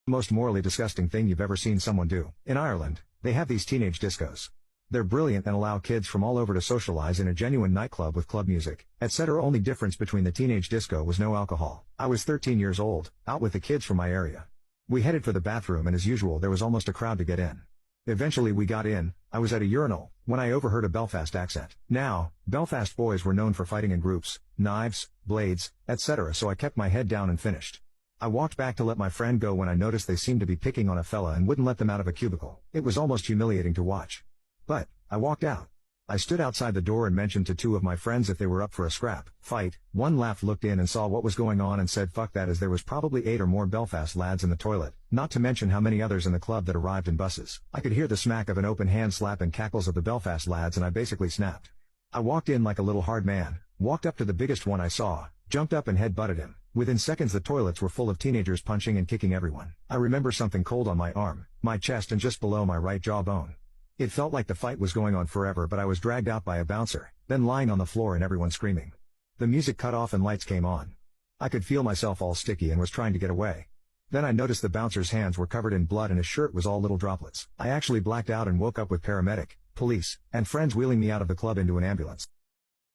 Most morally disgusting thing you've ever seen someone do. In Ireland, they have these teenage discos. They're brilliant and allow kids from all over to socialize in a genuine nightclub with club music, etc. Only difference between the teenage disco was no alcohol. I was 13 years old, out with the kids from my area. We headed for the bathroom and as usual there was almost a crowd to get in. Eventually we got in. I was at a urinal, when I overheard a Belfast accent. Now, Belfast boys were known for fighting in groups, knives, blades, etc. so I kept my head down and finished. I walked back to let my friend go when I noticed they seemed to be picking on a fella and wouldn't let them out of a cubicle. It was almost humiliating to watch. But, I walked out. I stood outside the door and mentioned to two of my friends if they were up for a scrap fight. One laughed, looked in and saw what was going on and said fuck that, as there was probably 8 or more Belfast lads in the toilet, not to mention how many others in the club that arrived in buses. I could hear the smack of an open hand slap and cackles of the Belfast lads and I basically snapped. I walked in like a little hard man, walked up to the biggest one I saw, jumped up and head-butted him. Within seconds the toilets were full of teenagers punching and kicking everyone. I remember something cold on my arm, my chest and just below my right jawbone. It felt like the fight was going on forever, but I was dragged out by a bouncer, then lying on the floor and everyone screaming. The music cut off and lights came on. I could feel myself all sticky and was trying to get away. Then I noticed the bouncer's hands were covered in blood and his shirt was all little droplets. I actually blacked out and woke up with paramedic, police, and friends wheeling me out of the club into an ambulance.